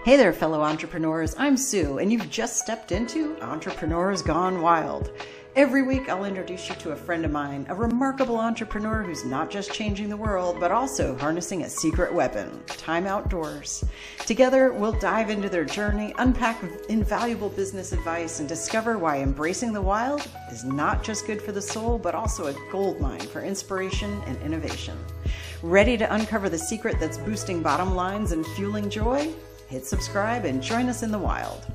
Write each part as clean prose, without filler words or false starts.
Hey there, fellow entrepreneurs. I'm Sue, and you've just stepped into Entrepreneurs Gone Wild. Every week, I'll introduce you to a friend of mine, a remarkable entrepreneur who's not just changing the world, but also harnessing a secret weapon, time outdoors. Together, we'll dive into their journey, unpack invaluable business advice, and discover why embracing the wild is not just good for the soul, but also a goldmine for inspiration and innovation. Ready to uncover the secret that's boosting bottom lines and fueling joy? Hit subscribe and join us in the wild.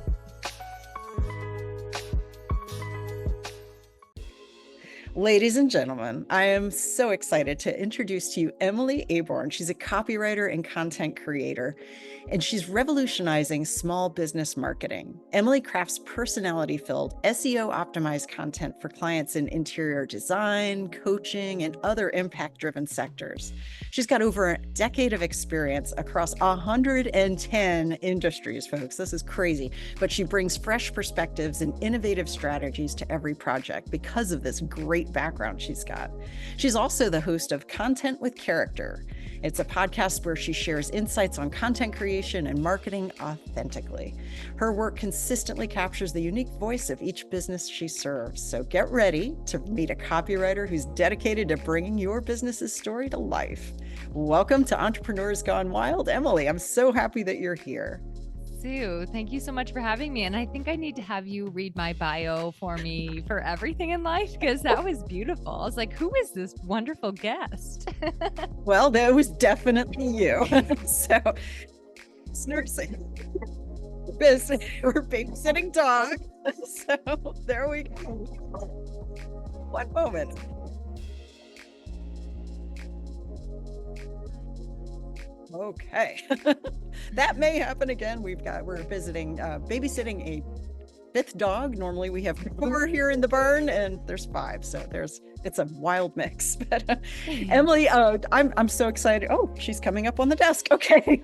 Ladies and gentlemen, I am so excited to introduce to you Emily Aborn. She's a copywriter and content creator, and she's revolutionizing small business marketing. Emily crafts personality-filled, SEO-optimized content for clients in interior design, coaching, and other impact-driven sectors. She's got over a decade of experience across 110 industries, folks. This is crazy, but she brings fresh perspectives and innovative strategies to every project because of this great background she's got. She's also the host of Content with Character. It's a podcast where she shares insights on content creation and marketing authentically. Her work consistently captures the unique voice of each business she serves. So get ready to meet a copywriter who's dedicated to bringing your business's story to life. Welcome to Entrepreneurs Gone Wild, Emily. I'm so happy that you're here. Sue, thank you so much for having me. And I think I need to have you read my bio for me for everything in life, because that was beautiful. I was like, who is this wonderful guest? Well, that was definitely you. So it's nursing. We're babysitting dog. So there we go. One moment. Okay. That may happen again. We're babysitting a fifth dog. Normally we have 4 here in the barn and there's 5. So it's a wild mix. But Emily, I'm so excited. Oh, she's coming up on the desk. Okay.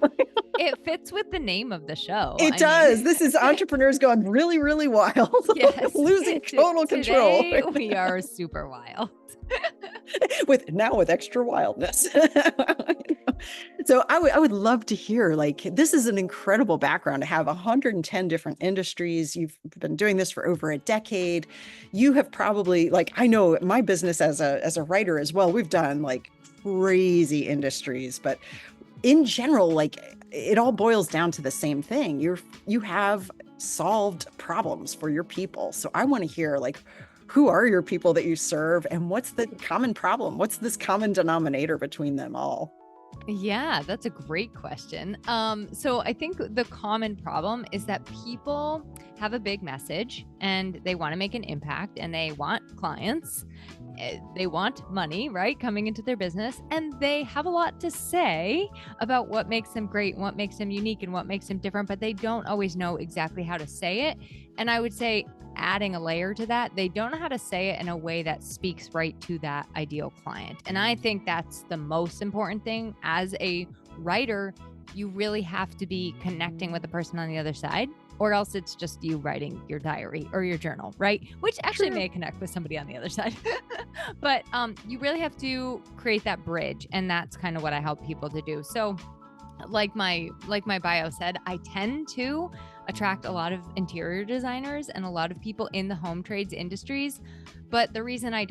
It fits with the name of the show. It does. This is Entrepreneurs Gone Really, Really Wild. Yes. Losing total control. Today we are super wild. with extra wildness. So I would love to hear, this is an incredible background to have 110 different industries. You've been doing this for over a decade. You have probably, I know my business as a writer as well, we've done crazy industries, but in general, it all boils down to the same thing. You have solved problems for your people. So I want to hear, who are your people that you serve and what's the common problem? What's this common denominator between them all? Yeah, that's a great question. So I think the common problem is that people have a big message and they want to make an impact and they want clients. They want money, right? Coming into their business, and they have a lot to say about what makes them great and what makes them unique and what makes them different, but they don't always know exactly how to say it. And I would say, adding a layer to that, they don't know how to say it in a way that speaks right to that ideal client. And I think that's the most important thing. As a writer, you really have to be connecting with the person on the other side, or else it's just you writing your diary or your journal, right? Which actually may connect with somebody on the other side. But you really have to create that bridge. And that's kind of what I help people to do. So like my bio said, I tend to attract a lot of interior designers and a lot of people in the home trades industries. But the reason I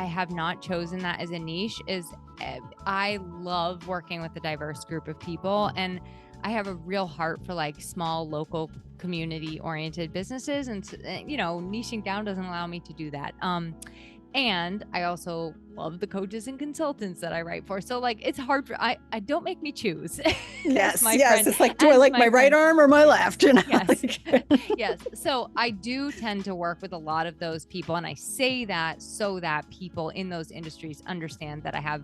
have not chosen that as a niche is I love working with a diverse group of people. And I have a real heart for small, local, community oriented businesses. And, niching down doesn't allow me to do that. And I also love the coaches and consultants that I write for. So it's hard for, I don't make me choose. Yes. It's do I like my right arm or my left? Yes. Yes. So I do tend to work with a lot of those people. And I say that so that people in those industries understand that I have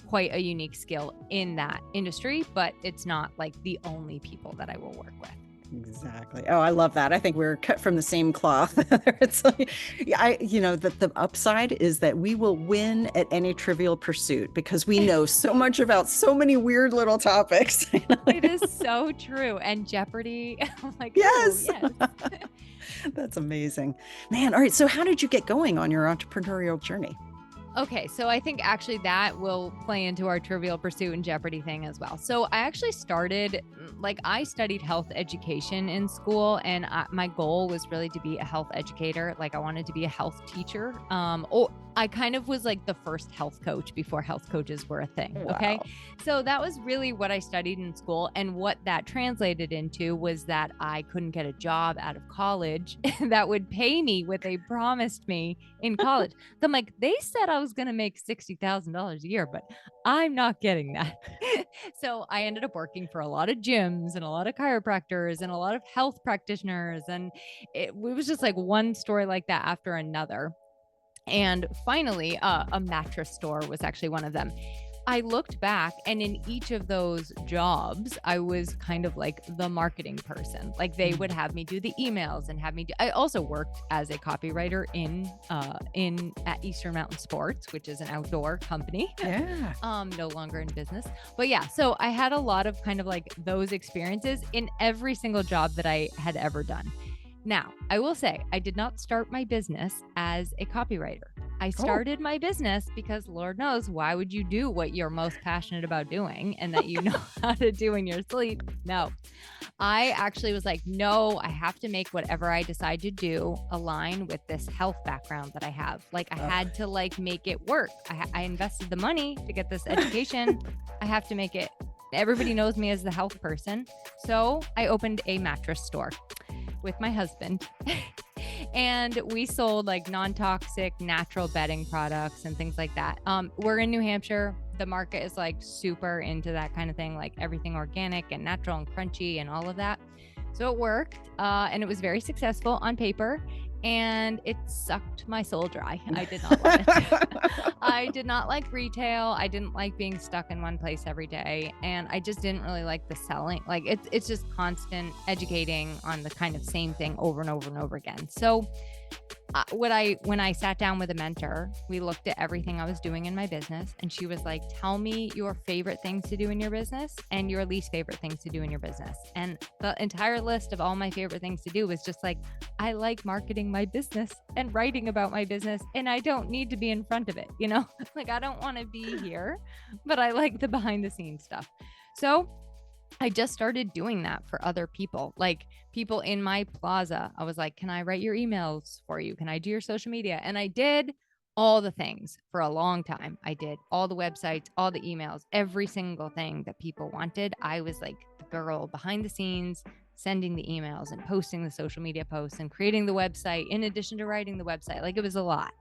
quite a unique skill in that industry, but it's not the only people that I will work with. Exactly. Oh, I love that. I think we're cut from the same cloth. It's the upside is that we will win at any trivial pursuit because we know so much about so many weird little topics. It is so true. And Jeopardy. I'm yes. Oh, yes. That's amazing, man. All right. So how did you get going on your entrepreneurial journey? Okay, so I think actually that will play into our Trivial Pursuit and Jeopardy thing as well. So I actually started, I studied health education in school, and my goal was really to be a health educator. Like I wanted to be a health teacher. I kind of was like the first health coach before health coaches were a thing. Okay. Wow. So that was really what I studied in school. And what that translated into was that I couldn't get a job out of college that would pay me what they promised me in college. So I'm like, they said I was going to make $60,000 a year, but I'm not getting that. So I ended up working for a lot of gyms and a lot of chiropractors and a lot of health practitioners. And it was just like one story like that after another. And finally, a mattress store was actually one of them. I looked back, and in each of those jobs, I was kind of like the marketing person. Like they would have me do the emails and have me do, I also worked as a copywriter at Eastern Mountain Sports, which is an outdoor company. Yeah. No longer in business. But yeah, so I had a lot of kind of like those experiences in every single job that I had ever done. Now, I will say I did not start my business as a copywriter. I started my business because Lord knows, why would you do what you're most passionate about doing and that you know how to do in your sleep? No, I actually was like, no, I have to make whatever I decide to do align with this health background that I have. Like I had to like make it work. I invested the money to get this education. I have to make it. Everybody knows me as the health person. So I opened a mattress store with my husband. And we sold like non-toxic natural bedding products and things like that. We're in New Hampshire. The market is like super into that kind of thing, like everything organic and natural and crunchy and all of that. So it worked, and it was very successful on paper, and it sucked my soul dry. I did not love it. I did not like retail. I didn't like being stuck in one place every day, and I just didn't really like the selling. Like it's just constant educating on the kind of same thing over and over and over again. So when I sat down with a mentor, we looked at everything I was doing in my business, and she was like, tell me your favorite things to do in your business and your least favorite things to do in your business. And the entire list of all my favorite things to do was just like, I like marketing my business and writing about my business, and I don't need to be in front of it, you know, like I don't want to be here, but I like the behind the scenes stuff. So I just started doing that for other people, like people in my plaza. I was like, can I write your emails for you? Can I do your social media? And I did all the things for a long time. I did all the websites, all the emails, every single thing that people wanted. I was like the girl behind the scenes, sending the emails and posting the social media posts and creating the website in addition to writing the website. Like it was a lot.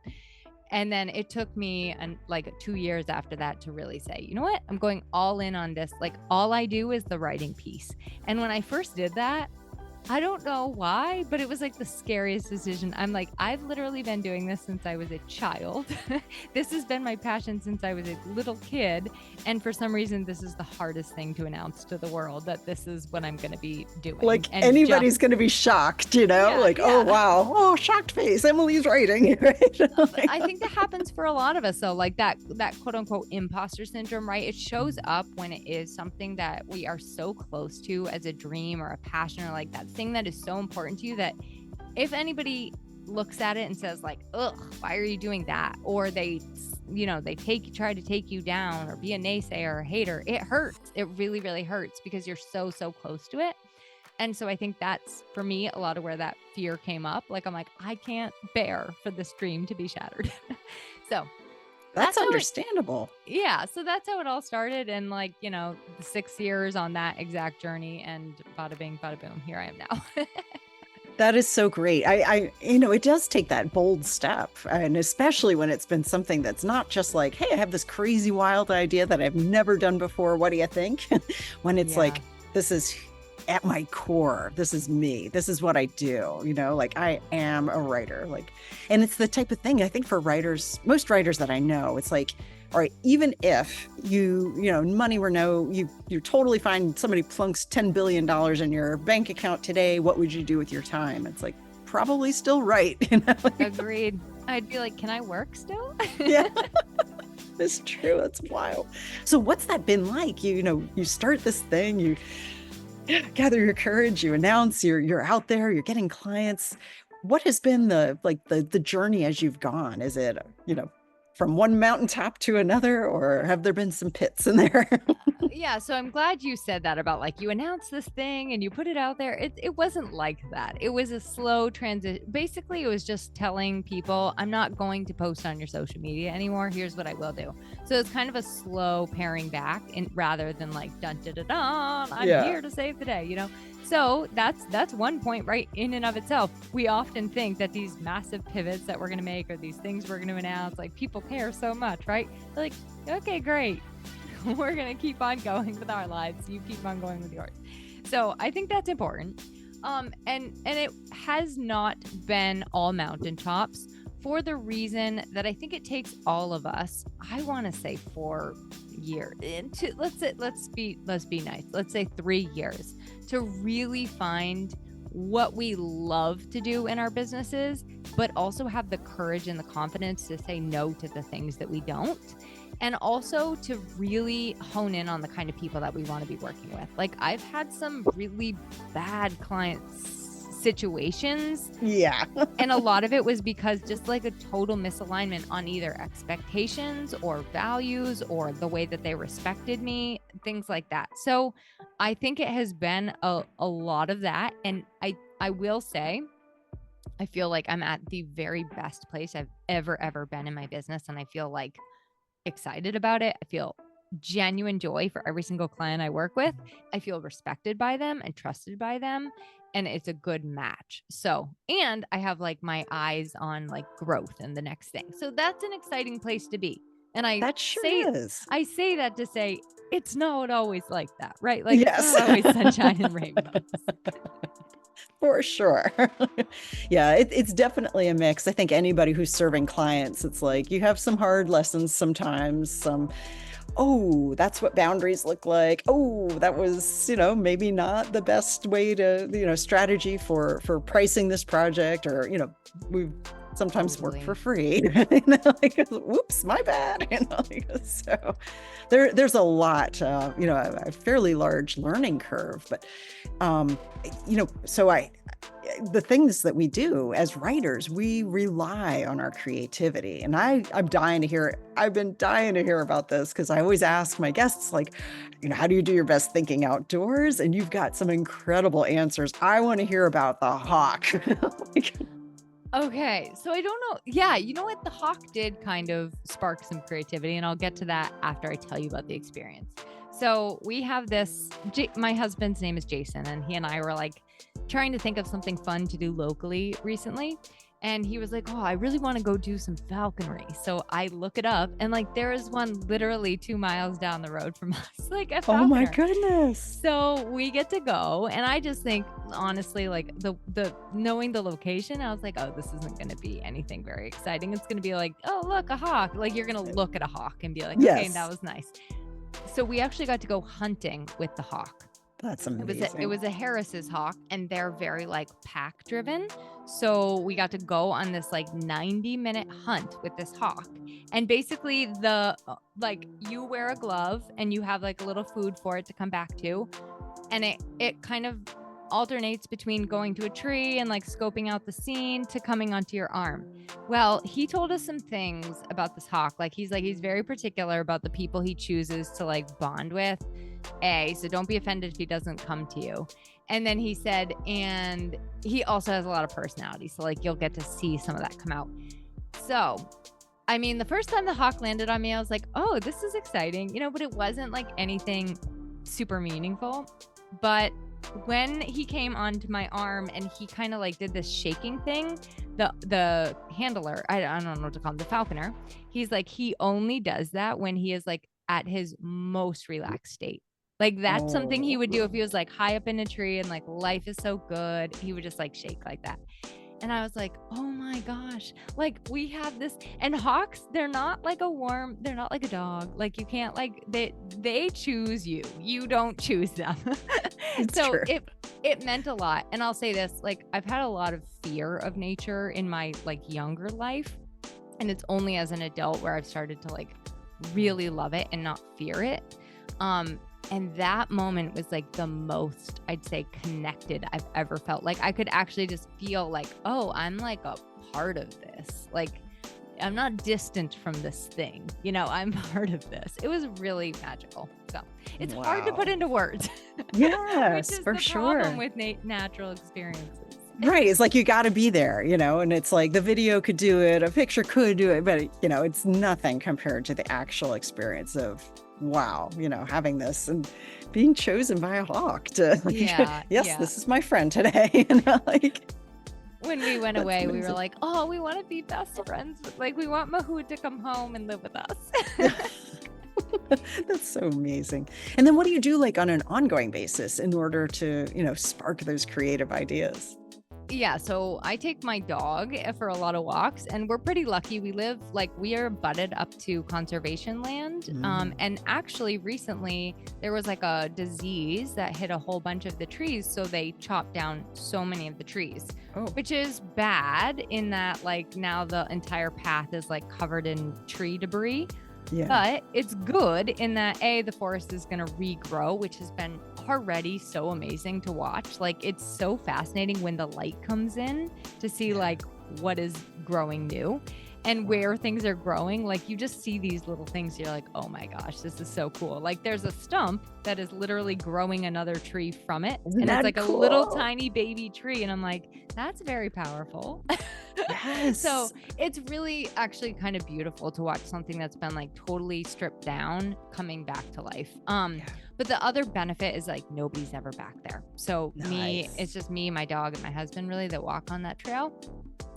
And then it took me like 2 years after that to really say, you know what, I'm going all in on this. Like all I do is the writing piece. And when I first did that, I don't know why, but it was like the scariest decision. I'm like, I've literally been doing this since I was a child. This has been my passion since I was a little kid. And for some reason, this is the hardest thing to announce to the world, that this is what I'm going to be doing. Like and anybody's going to be shocked, you know, oh, wow. Oh, shocked face. Emily's writing. Right? I think that happens for a lot of us. So like that quote unquote imposter syndrome, right? It shows up when it is something that we are so close to as a dream or a passion, or like that thing that is so important to you that if anybody looks at it and says like, ugh, why are you doing that? Or they, you know, they try to take you down or be a naysayer or a hater, it hurts. It really, really hurts because you're so close to it. And so I think that's for me a lot of where that fear came up. Like, I'm like, I can't bear for this dream to be shattered. So that's understandable. So that's how it all started. And like, you know, the 6 years on that exact journey, and bada bing, bada boom, here I am now. That is so great. I, you know, it does take that bold step. And especially when it's been something that's not just like, hey, I have this crazy wild idea that I've never done before. What do you think? When it's like, this is at my core, this is me, this is what I do, you know, like I am a writer, like, and it's the type of thing I think for writers, most writers that I know, it's like, all right, even if you know, money were you're totally fine. Somebody plunks $10 billion in your bank account today. What would you do with your time? It's like, probably still write. You know? Agreed. I'd be like, can I work still? Yeah. It's true. That's wild. So what's that been like? You know, you start this thing, you gather your courage, you announce, you're out there, you're getting clients. What has been the journey as you've gone? Is it, you know, from one mountaintop to another, or have there been some pits in there? Yeah, so I'm glad you said that about like you announced this thing and you put it out there. It wasn't like that. It was a slow transition. Basically, it was just telling people, I'm not going to post on your social media anymore. Here's what I will do. So it's kind of a slow paring back, and rather than like dun dun dun dun, I'm here to save the day, you know. So that's one point right in and of itself. We often think that these massive pivots that we're going to make, or these things we're going to announce, like people care so much, right? They're like, okay, great. We're going to keep on going with our lives. You keep on going with yours. So I think that's important. And it has not been all mountaintops, for the reason that I think it takes all of us, I want to say 4 years, let's be nice. Let's say 3 years to really find what we love to do in our businesses, but also have the courage and the confidence to say no to the things that we don't. And also to really hone in on the kind of people that we want to be working with. Like, I've had some really bad clients situations. Yeah. And a lot of it was because just like a total misalignment on either expectations or values or the way that they respected me, things like that. So I think it has been a lot of that. And I will say, I feel like I'm at the very best place I've ever been in my business. And I feel like excited about it. I feel genuine joy for every single client I work with. I feel respected by them and trusted by them. And it's a good match. So, and I have like my eyes on like growth and the next thing. So that's an exciting place to be. And That sure is. I say that to say it's not always like that, right? Like Yes. it's not always sunshine and rainbows. For sure. Yeah, it's definitely a mix. I think anybody who's serving clients, it's like you have some hard lessons sometimes, some, oh, that's what boundaries look like. Oh, that was, maybe not the best way to, strategy for pricing this project, or, we've sometimes work for free. Whoops, my bad. So there's a lot, a fairly large learning curve, but, so the things that we do as writers, we rely on our creativity. And I've been dying to hear about this, because I always ask my guests, like, how do you do your best thinking outdoors? And you've got some incredible answers. I want to hear about the hawk. Okay, so I don't know. Yeah, you know what? The hawk did kind of spark some creativity, and I'll get to that after I tell you about the experience. So we have this, my husband's name is Jason, and he and I were like trying to think of something fun to do locally recently. And he was like, oh, I really want to go do some falconry. So I look it up, and like there is one literally 2 miles down the road from us, like a falconer. Oh my goodness. So we get to go. And I just think, honestly, like the knowing the location, I was like, oh, this isn't going to be anything very exciting. It's going to be like, oh, look, a hawk. Like you're going to look at a hawk and be like, okay, that was nice. So we actually got to go hunting with the hawk. That's amazing. It was a Harris's hawk, and they're very like pack driven. So we got to go on this like 90-minute hunt with this hawk. And basically you wear a glove and you have like a little food for it to come back to. And it kind of alternates between going to a tree and like scoping out the scene to coming onto your arm. Well, he told us some things about this hawk. He's very particular about the people he chooses to like bond with. So don't be offended if he doesn't come to you. And then he said, and he also has a lot of personality. So like you'll get to see some of that come out. So, I mean, the first time the hawk landed on me, I was like, oh, this is exciting, but it wasn't like anything super meaningful. But when he came onto my arm and he kind of like did this shaking thing, the handler, I don't know what to call him, the falconer, he's like, he only does that when he is like at his most relaxed state. Like that's something he would do if he was like high up in a tree and like life is so good. He would just like shake like that. And I was like, oh my gosh, like we have this. And hawks, they're not like they're not like a dog. Like you can't like, they choose you. You don't choose them. So true. It meant a lot. And I'll say this, like I've had a lot of fear of nature in my like younger life. And it's only as an adult where I've started to like really love it and not fear it. And that moment was like the most, I'd say, connected I've ever felt. Like I could actually just feel like, oh, I'm like a part of this. Like I'm not distant from this thing. I'm part of this. It was really magical. So it's hard to put Wow. into words, which Yes, is for the sure. problem with natural experiences. Right. It's like you got to be there, and it's like the video could do it, a picture could do it, but, it's nothing compared to the actual experience of, wow, having this and being chosen by a hawk to, Yeah, yes, yeah. this is my friend today. Like, When we went that's away, we were amazing. like, oh, we want to be best friends. Like, we want Mahood to come home and live with us. That's so amazing. And then what do you do like on an ongoing basis in order to, spark those creative ideas? Yeah, so I take my dog for a lot of walks, and we're pretty lucky. We are butted up to conservation land. And actually recently there was like a disease that hit a whole bunch of the trees. So they chopped down so many of the trees, Oh, which is bad in that like now the entire path is like covered in tree debris. yeah. But it's good in that the forest is going to regrow, which has been already so amazing to watch. Like it's so fascinating when the light comes in to see like what is growing new and where things are growing. Like you just see these little things. You're like, oh my gosh, this is so cool. Like there's a stump that is literally growing another tree from it. Isn't And it's that like a little cool? tiny baby tree. And I'm like, that's very powerful. So Yes. it's really actually kind of beautiful to watch something that's been like totally stripped down coming back to life. Yeah. But the other benefit is like nobody's ever back there. So Nice. it's just me, my dog, and my husband really that walk on that trail.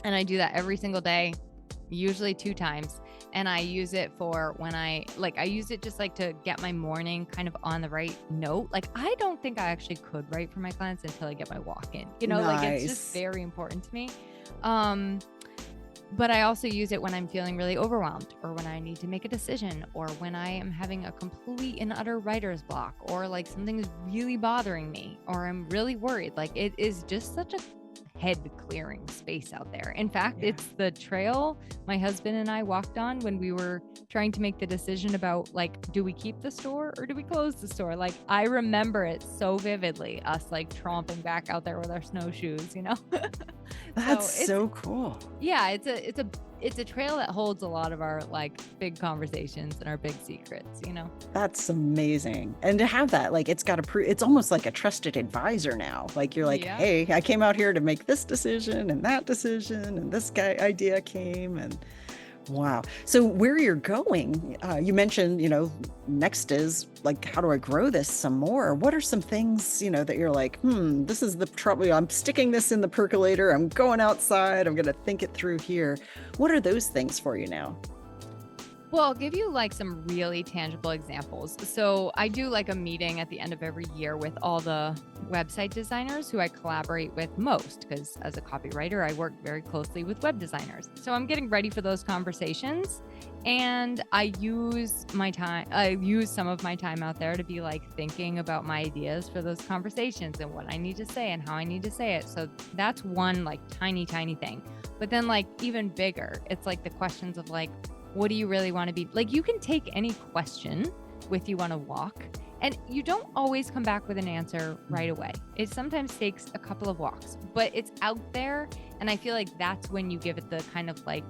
And I do that every single day, usually 2 times. And I use it for when I use it just like to get my morning kind of on the right note. Like I don't think I actually could write for my clients until I get my walk in, like it's just Nice. very important to me. But I also use it when I'm feeling really overwhelmed or when I need to make a decision or when I am having a complete and utter writer's block or like something's really bothering me or I'm really worried. Like it is just such a head clearing space out there. In fact, Yeah. it's the trail my husband and I walked on when we were trying to make the decision about like, do we keep the store or do we close the store? Like I remember it so vividly, us like tromping back out there with our snowshoes, That's So so cool. yeah, it's a trail that holds a lot of our like big conversations and our big secrets, That's amazing. And to have that, like, it's got to it's almost like a trusted advisor now. Like, you're like, Yeah. hey, I came out here to make this decision and that decision, and this guy idea came, and wow. So where you're going, you mentioned, next is like, how do I grow this some more? What are some things, that you're like, this is the trouble. I'm sticking this in the percolator. I'm going outside. I'm going to think it through here. What are those things for you now? Well, I'll give you like some really tangible examples. So I do like a meeting at the end of every year with all the website designers who I collaborate with most, because as a copywriter, I work very closely with web designers. So I'm getting ready for those conversations and I use some of my time out there to be like thinking about my ideas for those conversations and what I need to say and how I need to say it. So that's one like tiny thing. But then like even bigger, it's like the questions of like, what do you really want to be? Like you can take any question with you on a walk and you don't always come back with an answer right away. It sometimes takes a couple of walks, but it's out there. And I feel like that's when you give it the kind of like,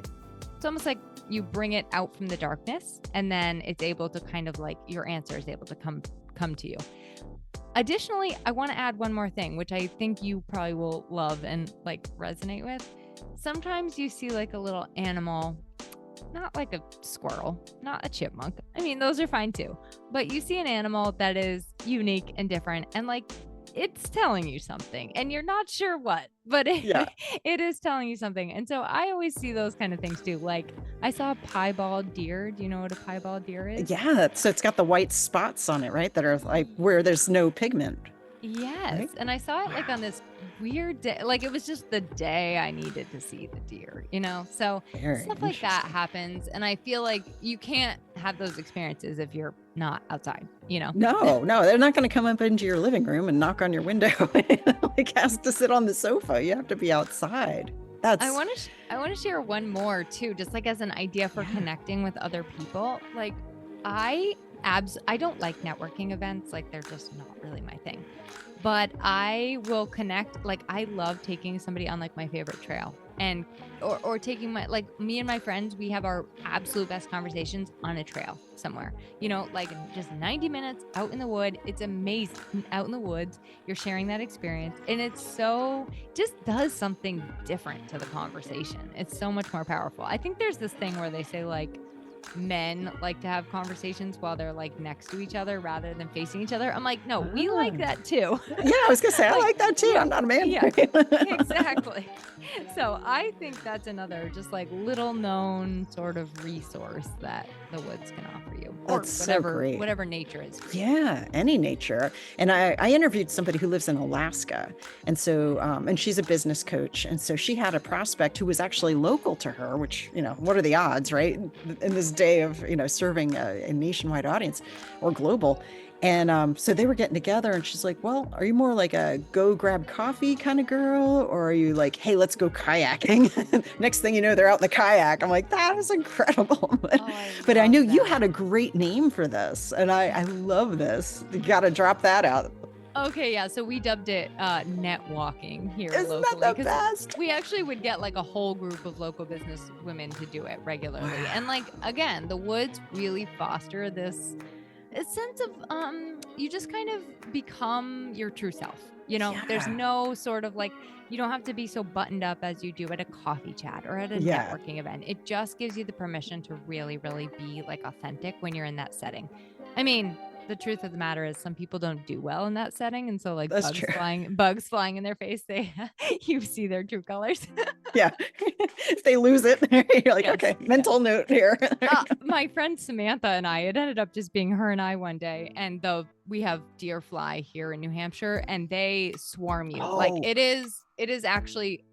it's almost like you bring it out from the darkness and then it's able to kind of like your answer is able to come to you. Additionally, I want to add one more thing, which I think you probably will love and like resonate with. Sometimes you see like a little animal, not like a squirrel, not a chipmunk. I mean, those are fine too. But you see an animal that is unique and different and like it's telling you something and you're not sure what, but Yeah. it is telling you something. And so I always see those kind of things too. Like I saw a piebald deer. Do you know what a piebald deer is? Yeah. So it's got the white spots on it, right? That are like where there's no pigment. Yes. Right? And I saw it like on this weird day. Like it was just the day I needed to see the deer, So Very stuff like that interesting. happens. And I feel like you can't have those experiences if you're not outside, No, they're not going to come up into your living room and knock on your window and like ask to sit on the sofa. You have to be outside. I want to share one more too, just like as an idea for connecting with other people. Like I don't like networking events. Like they're just not really my thing, but I will connect. Like I love taking somebody on like my favorite trail and or taking my, like, me and my friends, we have our absolute best conversations on a trail somewhere, like just 90 minutes out in the wood. It's amazing out in the woods. You're sharing that experience, and it's so just does something different to the conversation. It's so much more powerful. I think there's this thing where they say, like, men like to have conversations while they're like next to each other rather than facing each other. I'm like, no, we like that too. Yeah, I was gonna say, I like that too. Yeah, I'm not a man. yeah, exactly. So I think that's another just like little known sort of resource that the woods can offer you, or That's so great. whatever nature is for you. Yeah, any nature. And I interviewed somebody who lives in Alaska. And so, and she's a business coach. And so she had a prospect who was actually local to her, which, what are the odds, right? In this day of, serving a nationwide audience or global. And so they were getting together, and she's like, well, are you more like a go grab coffee kind of girl? Or are you like, hey, let's go kayaking? Next thing you know, they're out in the kayak. I'm like, that is incredible. But I knew you had a great name for this. And I love this. You got to drop that out. Okay, yeah. So we dubbed it net walking here locally. Isn't that the best? We actually would get like a whole group of local business women to do it regularly. Wow. And like, again, the woods really foster this sense of you just kind of become your true self. There's no sort of like, you don't have to be so buttoned up as you do at a coffee chat or at a networking event. It just gives you the permission to really, really be like authentic when you're in that setting. I mean, the truth of the matter is some people don't do well in that setting. And so like bugs flying in their face, you see their true colors. Yeah. If they lose it, you're like, okay, mental note here. My friend Samantha and I, it ended up just being her and I one day. And we have deer fly here in New Hampshire, and they swarm you. Like it is actually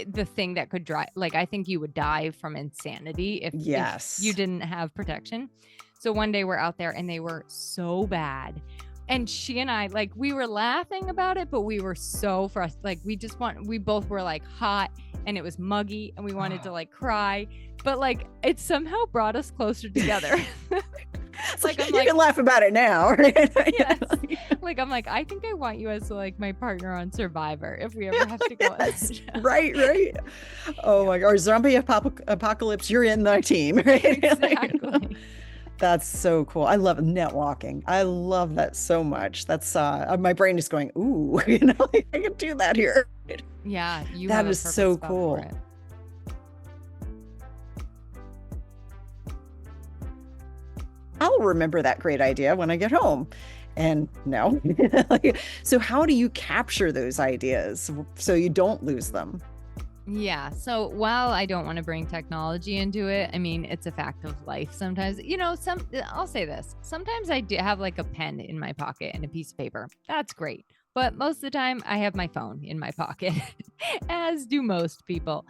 the thing that could drive, like, I think you would die from insanity if you didn't have protection. So one day we're out there and they were so bad. And she and I, like, we were laughing about it, but we were so frustrated. Like, we both were like hot, and it was muggy, and we wanted to like cry, but like it somehow brought us closer together. It's like, you can laugh about it now, right? Yes. Like, I'm like, I think I want you as like my partner on Survivor if we ever have to go. Yes. Right. Oh my God. Or zombie apocalypse, you're in the team, right? Exactly. That's so cool. I love net walking. I love that so much. That's my brain is going, ooh, like, I can do that here. Yeah, that is so cool. I'll remember that great idea when I get home. And no. So how do you capture those ideas so you don't lose them? Yeah. So while I don't want to bring technology into it, I mean, it's a fact of life sometimes. I'll say this. Sometimes I do have like a pen in my pocket and a piece of paper. That's great. But most of the time I have my phone in my pocket, as do most people.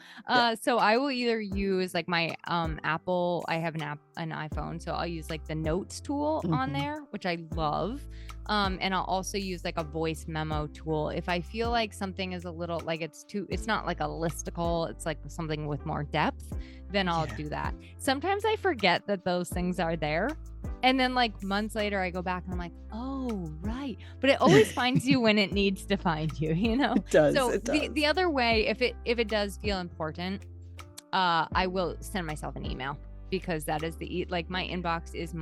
So I will either use like my Apple, I have an iPhone. So I'll use like the notes tool on there, which I love. And I'll also use like a voice memo tool. If I feel like something is a little like it's not like a listicle, it's like something with more depth, then I'll do that. Sometimes I forget that those things are there. And then like months later, I go back and I'm like, oh, right. But it always finds you when it needs to find you, It does. So it does. The other way, if it does feel important, I will send myself an email, because that is like my inbox is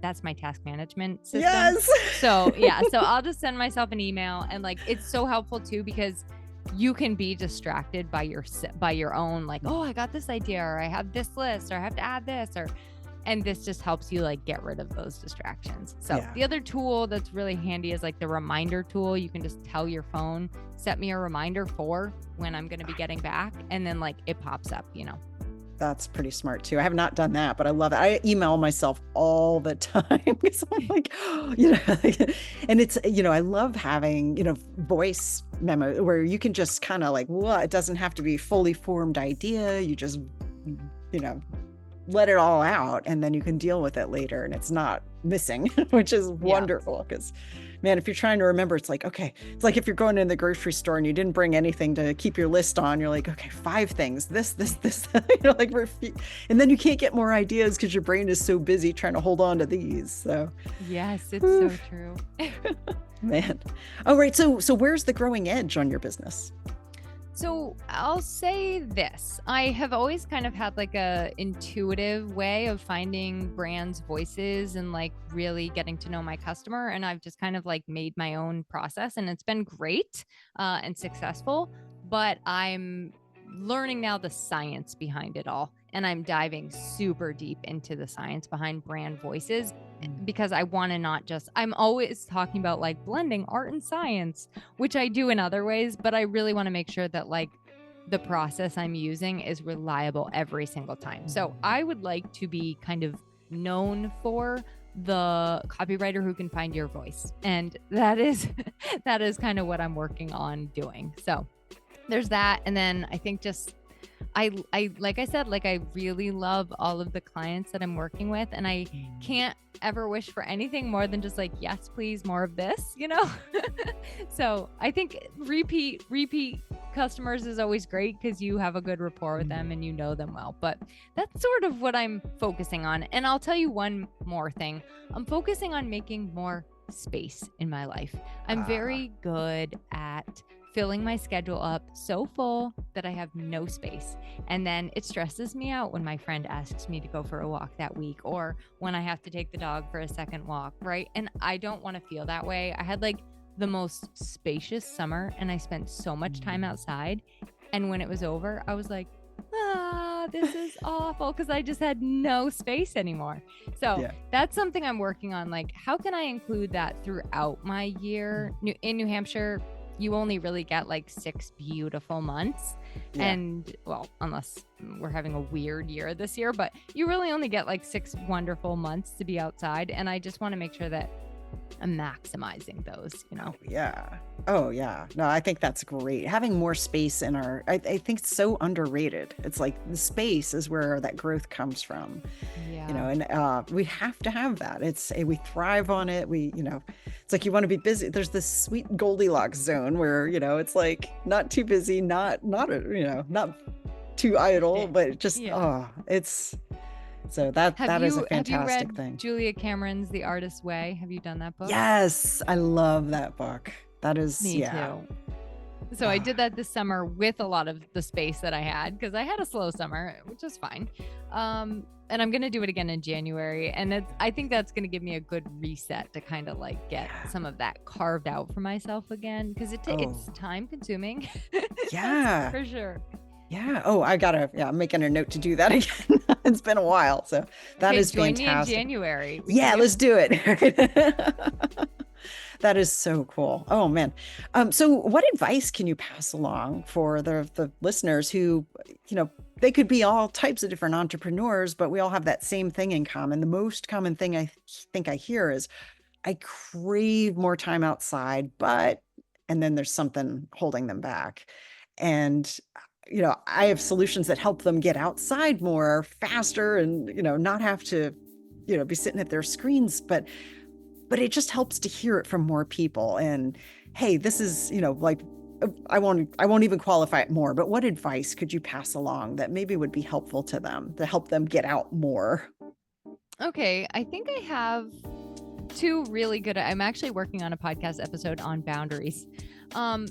that's my task management system. Yes. So I'll just send myself an email, and like, it's so helpful too, because you can be distracted by your own, like, oh, I got this idea, or I have this list, or I have to add this, and this just helps you like get rid of those distractions. So the other tool that's really handy is like the reminder tool. You can just tell your phone, set me a reminder for when I'm going to be getting back. And then like it pops up, That's pretty smart too. I have not done that, but I love it. I email myself all the time because I'm like, and it's, I love having, voice memo where you can just kind of like, it doesn't have to be fully formed idea. You just, let it all out, and then you can deal with it later, and it's not missing, which is wonderful. Because man, if you're trying to remember, it's like, okay, it's like if you're going in the grocery store and you didn't bring anything to keep your list on, you're like, okay, 5 things, this, and then you can't get more ideas because your brain is so busy trying to hold on to these. So yes, it's so true. Man. All right. So where's the growing edge on your business? So I'll say this. I have always kind of had like a intuitive way of finding brands' voices and like really getting to know my customer. And I've just kind of like made my own process, and it's been great and successful. But I'm learning now the science behind it all. And I'm diving super deep into the science behind brand voices because I want to not just, I'm always talking about like blending art and science, which I do in other ways, but I really want to make sure that like the process I'm using is reliable every single time. So I would like to be kind of known for the copywriter who can find your voice. And that is kind of what I'm working on doing. So there's that. And then I think just I like I said, like I really love all of the clients that I'm working with, and I can't ever wish for anything more than just like, yes, please, more of this, you know? So I think repeat customers is always great because you have a good rapport with them and you know them well. But that's sort of what I'm focusing on. And I'll tell you one more thing. I'm focusing on making more space in my life. I'm very good at filling my schedule up so full that I have no space. And then it stresses me out when my friend asks me to go for a walk that week, or when I have to take the dog for a second walk, right? And I don't want to feel that way. I had like the most spacious summer and I spent so much time outside. And when it was over, I was like, this is awful, because I just had no space anymore. So that's something I'm working on. Like, how can I include that throughout my year? In New Hampshire, you only really get like 6 beautiful months. And well, unless we're having a weird year this year, but you really only get like 6 wonderful months to be outside. And I just want to make sure that I'm maximizing those, you know? Oh yeah. No, I think that's great. Having more space in I think it's so underrated. It's like the space is where that growth comes from, you know, and we have to have that. We thrive on it. It's like you want to be busy. There's this sweet Goldilocks zone where, you know, it's like not too busy, not too idle, but just, so that is a fantastic thing. Julia Cameron's The Artist's Way. Have you done that book? Yes. I love that book. That is, Me too. So I did that this summer with a lot of the space that I had, because I had a slow summer, which is fine. And I'm going to do it again in January. And I think that's going to give me a good reset to kind of like get some of that carved out for myself again, because it's time consuming. For sure. Yeah. Oh, I'm making a note to do that again. It's been a while. So that is fantastic. Join me in January. Let's do it. That is so cool. Oh man. So what advice can you pass along for the listeners who, you know, they could be all types of different entrepreneurs, but we all have that same thing in common. The most common thing I think I hear is, I crave more time outside, and then there's something holding them back. And you know, I have solutions that help them get outside more faster and, you know, not have to, you know, be sitting at their screens, but it just helps to hear it from more people. And hey, this is, you know, like, I won't even qualify it more, but what advice could you pass along that maybe would be helpful to them to help them get out more? Okay. I think I have 2 really good, I'm actually working on a podcast episode on boundaries.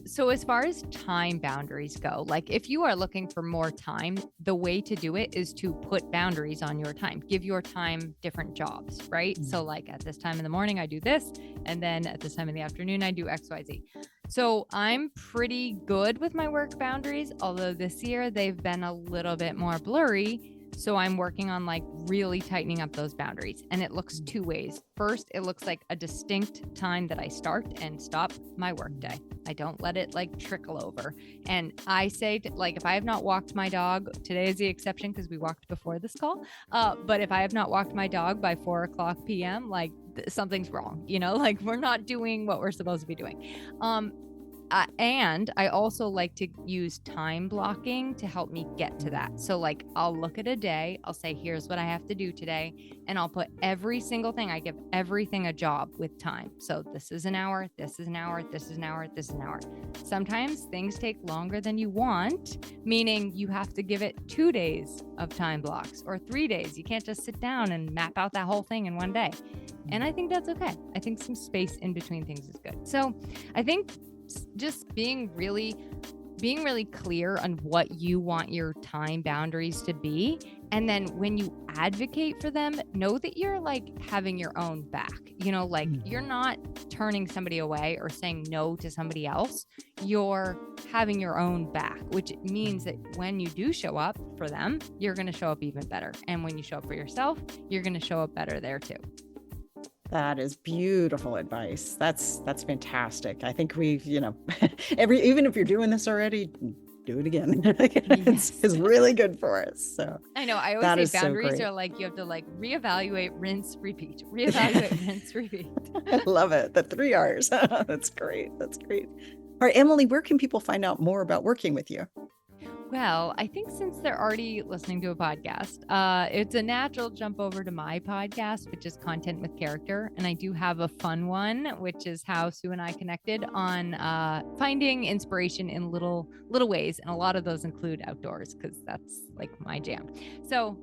So as far as time boundaries go, like if you are looking for more time, the way to do it is to put boundaries on your time. Give your time different jobs, right? So like at this time in the morning, I do this. And then at this time in the afternoon, I do X, Y, Z. So I'm pretty good with my work boundaries, although this year they've been a little bit more blurry. So I'm working on like really tightening up those boundaries, and it looks 2 ways. First, it looks like a distinct time that I start and stop my workday. I don't let it like trickle over. And I say like, if I have not walked my dog, today is the exception because we walked before this call. But if I have not walked my dog by 4:00 p.m., like something's wrong, you know, like we're not doing what we're supposed to be doing. And I also like to use time blocking to help me get to that. So like I'll look at a day, I'll say, here's what I have to do today. And I'll put every single thing, I give everything a job with time. So this is an hour, this is an hour, this is an hour, this is an hour. Sometimes things take longer than you want, meaning you have to give it 2 days of time blocks or 3 days. You can't just sit down and map out that whole thing in one day. And I think that's okay. I think some space in between things is good. So I think just being really being really clear on what you want your time boundaries to be. And then when you advocate for them, know that you're like having your own back, like you're not turning somebody away or saying no to somebody else. You're having your own back, which means that when you do show up for them, you're going to show up even better. And when you show up for yourself, you're going to show up better there too. That is beautiful advice. That's fantastic. I think we've, even if you're doing this already, do it again. It's really good for us. So I know. I always say boundaries are like, you have to like reevaluate, rinse, repeat, reevaluate, rinse, repeat. I love it. The 3 R's. That's great. That's great. All right, Emily, where can people find out more about working with you? Well, I think since they're already listening to a podcast, it's a natural jump over to my podcast, which is Content with Character. And I do have a fun one, which is how Sue and I connected on finding inspiration in little ways. And a lot of those include outdoors, because that's like my jam. So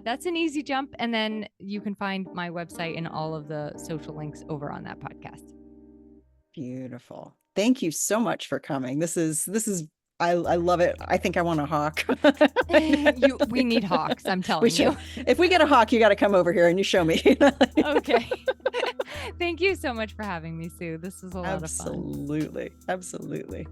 that's an easy jump. And then you can find my website and all of the social links over on that podcast. Beautiful. Thank you so much for coming. This is I love it. I think I want a hawk. We need hawks. I'm telling you. If we get a hawk, you got to come over here and you show me. Okay. Thank you so much for having me, Sue. This was a lot of fun. Absolutely. Absolutely.